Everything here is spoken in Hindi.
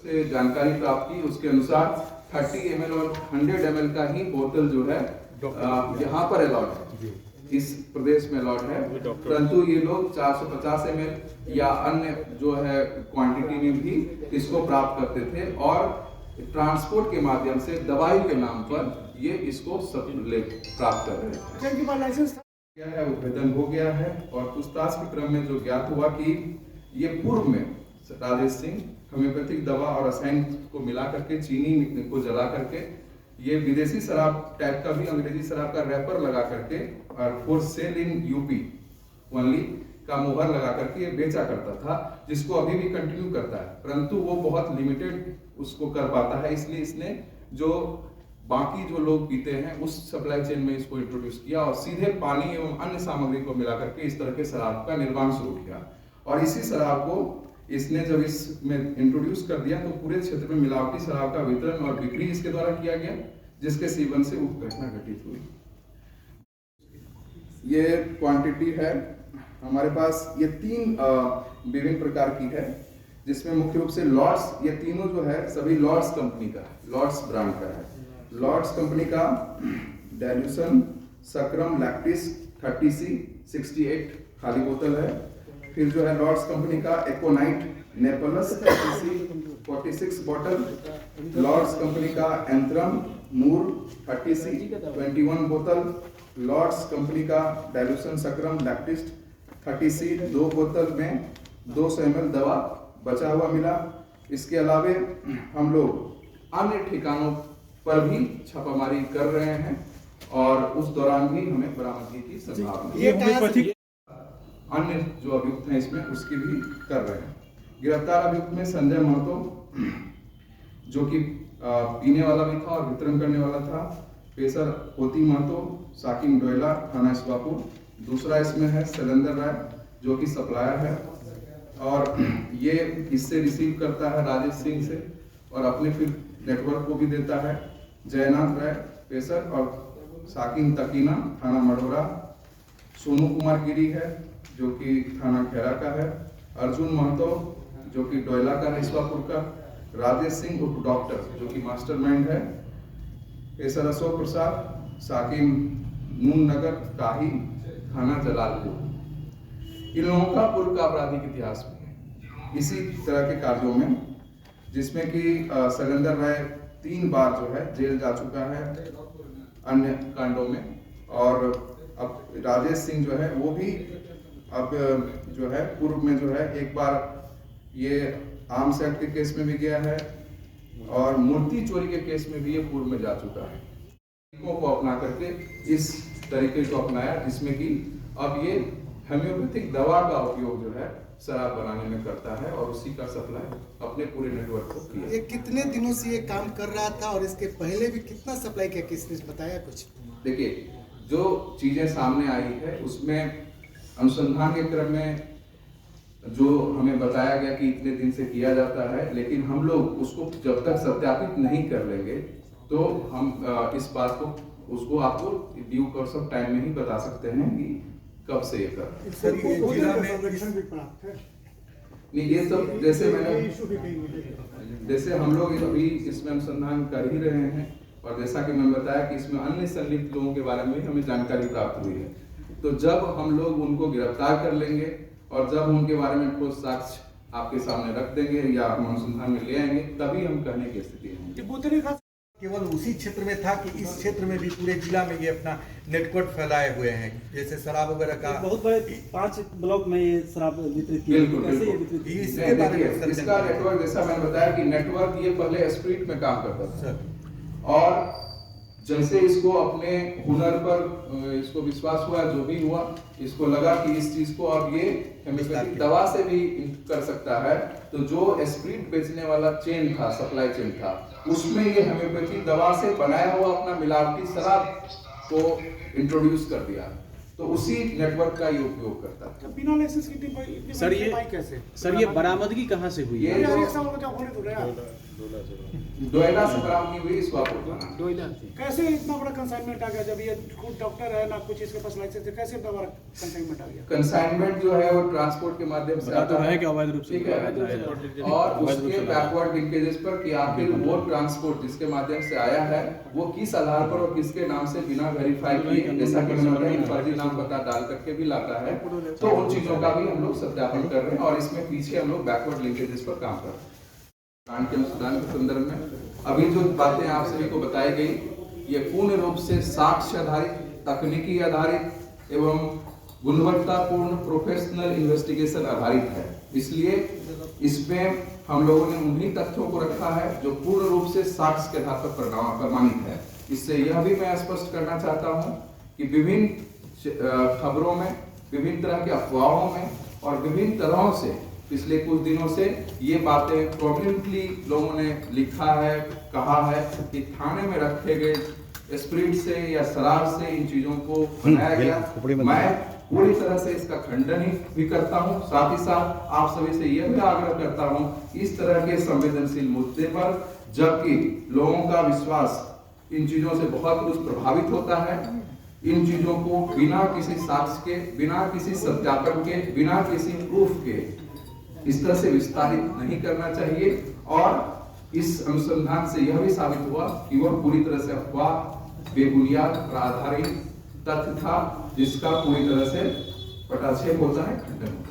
से जानकारी प्राप्त की, उसके अनुसार 30 ml और 100 ml का ही बोतल जो है यहाँ पर अलाउड है, इस प्रदेश में अलाउड है, परंतु ये लोग 450 ml या अन्य जो है क्वांटिटी में भी इसको प्राप्त करते थे और ट्रांसपोर्ट के माध्यम से दवाई के नाम पर ये इसको प्राप्त कर रहे थे। क्या है वो भेदन हो गया है और पूछताछ के क्रम में जो ज्ञात हुआ कि ये पूर्व में राजेश सिंह होम्योपैथिक दवा और रसायन को मिला करके चीनी को जला करके ये विदेशी शराब टाइप का भी अंग्रेजी शराब का रैपर लगा करके और for sale in UP only का मुहर लगा करके ये बेचा करता था, जिसको अभी भी कंटिन्यू करता है, परंतु वो बहुत लिमिटेड उसको कर पाता है, इसलिए इसने जो बाकी जो लोग पीते हैं उस सप्लाई चेन में इसको इंट्रोड्यूस किया और सीधे पानी एवं अन्य सामग्री को मिला करके इस तरह के शराब का निर्माण शुरू किया। और इसी शराब को इसने जब इसमें इंट्रोड्यूस कर दिया तो पूरे क्षेत्र में मिलावटी शराब का वितरण और बिक्री इसके द्वारा किया गया, जिसके सेवन से उक्त घटना घटित हुई। ये क्वांटिटी है हमारे पास, ये 3 विभिन्न प्रकार की है, जिसमें मुख्य रूप से लॉर्ड्स, ये तीनों जो है सभी लॉर्ड्स कंपनी का है, लॉर्ड्स ब्रांड का है। लॉर्ड्स कंपनी का डाइल्यूशन सक्राम लैक्टिस 30C 68 खाली बोतल है। फिर जो है लॉर्ड्स कंपनी का एकोनाइट नेपलस 30C 46 बॉटल, लॉर्ड्स कंपनी का एंथ्रम मूर 30C 21 बोतल, लॉर्ड्स कंपनी का डाइल्यूशन सक्राम लैक्टिस 30C 2 बोतल में 200 ml दवा बचा हुआ मिला। इसके अलावे हम लोग अन्य ठिकानों पर भी छापामारी कर रहे हैं और उस दौरान भी हमें बरामदगी की संभावना, अन्य जो अभियुक्त हैं इसमें उसकी भी कर रहे हैं। गिरफ्तार अभियुक्त में संजय महतो जो कि पीने वाला भी था और वितरण करने वाला था, पेशर होती महतो साकिम डोयला थाना इसवापुर, दूसरा इसमें है शैलेंद्र राय जो कि सप्लायर है और ये इससे रिसीव करता है राजेश सिंह से और अपने फिर नेटवर्क को भी देता है। जयनाथ राय पेशर और साकिन तकीना थाना मढ़ौरा, सोनू कुमार गिरी है जो कि थाना खैरा का है, अर्जुन महतो जो कि डोयला का इसवापुर का, राजेश सिंह उर्फ डॉक्टर जो कि मास्टरमाइंड है, पेशर अशोक प्रसाद साकिम नून नगर काही थाना जलालपुर। इन लोगों का पूर्व का आपराधिक इतिहास में है इसी तरह के कार्यों में, जिसमें कि शैलेंद्र राय 3 बार जो है जेल जा चुका है अन्य कांडों में, और अब राजेश सिंह जो है वो भी अब जो है पूर्व में जो है एक बार ये आर्म्स एक्ट के केस में भी गया है और मूर्ति चोरी के केस में भी ये पूर्व में जा चुका है। को अपना करके इस तरीके को अपनाया जिसमें कि अब ये होम्योपैथिक दवा का उपयोग जो है शराब बनाने में करता है और उसी का सप्लाई अपने पूरे नेटवर्क को किया। ये कितने दिनों से ये काम कर रहा था और इसके पहले भी कितना सप्लाई किया, किसने बताया कुछ? देखिए, जो चीजें सामने आई है उसमें अनुसंधान के क्रम में जो हमें बताया गया कि इतने दिन से किया जाता है, लेकिन हम लोग उसको जब तक सत्यापित नहीं कर लेंगे तो हम इस बात को उसको आपको ड्यू कोर्स ऑफ टाइम में ही बता सकते हैं कि कब से ये कर। नहीं, ये सब जैसे हम लोग अभी इसमें अनुसंधान कर ही रहे हैं और जैसा कि मैंने बताया कि इसमें अन्य संलिप्त लोगों के बारे में भी हमें जानकारी प्राप्त हुई है, तो जब हम लोग उनको गिरफ्तार कर लेंगे और जब उनके बारे में ठोस साक्ष्य आपके सामने रख देंगे या हम अनुसंधान में ले आएंगे तभी हम कहने की स्थिति है। केवल उसी क्षेत्र में था कि इस क्षेत्र में भी पूरे जिला में ये अपना नेटवर्क फैलाए हुए हैं, जैसे शराब वगैरह का बहुत बड़े 5 ब्लॉक में ये शराब वितरित किया। इसका नेटवर्क जैसा मैंने बताया कि नेटवर्क ये पहले स्प्रिट में काम करता था और जैसे इसको अपने हुनर पर इसको विश्वास हुआ, जो भी हुआ, इसको लगा कि इस चीज को अब ये होम्योपैथिक दवा से भी कर सकता है, तो जो स्प्रिट बेचने वाला चेन था, सप्लाई चेन था, उसमें ये होम्योपैथिक दवा से बनाया हुआ अपना मिलावटी शराब को इंट्रोड्यूस कर दिया, तो उसी नेटवर्क का ये उपयोग करता है। बिना लाइसेंस की सर ये बरामदगी कहाँ से हुई? डोयला से बरामद हुई इस वापस कैसे इतना बड़ा कंसाइनमेंट आ गया? जब ये खुद डॉक्टर है ना कुछ इसके पास लाइसेंस है, कैसे इतना बड़ा कंसाइनमेंट आ गया? कंसाइनमेंट जो है वो ट्रांसपोर्ट के माध्यम से आता है, अवैध रूप से ठीक है, और उसके बैकवर्ड लिंकेजेस पर कि आखिर वो ट्रांसपोर्ट जिसके माध्यम से आया है वो किस आधार पर और किसके नाम से बिना वेरीफाई किए, जैसा कि मैंने बताया, फर्जी नाम पता डाल करके भी लाता है, तो उन चीजों का भी हम लोग सत्यापन कर रहे हैं और इसमें पीछे हम लोग बैकवर्ड लिंकेजेस पर काम कर रहे हैं। कांड के अनुसंधान के संदर्भ में अभी जो बातें आप सभी को बताई गई, ये पूर्ण रूप से साक्ष्य आधारित, तकनीकी आधारित एवं गुणवत्तापूर्ण प्रोफेशनल इन्वेस्टिगेशन आधारित है। इसलिए इसमें हम लोगों ने उन्हीं तथ्यों को रखा है जो पूर्ण रूप से साक्ष्य के आधार पर प्रमाणित है। इससे यह भी मैं स्पष्ट करना चाहता हूं कि विभिन्न खबरों में, विभिन्न तरह के अफवाहों में और विभिन्न तरहों से पिछले कुछ दिनों से ये बातें प्रोमिनेंटली लोगों ने लिखा है, कहा है कि थाने में रखे गए स्प्रिट से या शराब से इन चीजों को बनाया गया। मैं पूरी तरह से इसका खंडन भी करता हूं, साथ ही साथ आप सभी से यह भी आग्रह करता हूं इस तरह के संवेदनशील मुद्दे पर, जबकि लोगों का विश्वास इन चीजों से बहुत कुछ प्रभावित होता है, इन चीजों को बिना किसी साक्ष्य के, बिना किसी सत्यापन के, बिना किसी प्रूफ के इस तरह से विस्तारित नहीं करना चाहिए। और इस अनुसंधान से यह भी साबित हुआ कि वह पूरी तरह से अफवाह, बेबुनियाद और आधारित तथ्य था, जिसका पूरी तरह से पटाक्षेप होता है, खंडन होता है।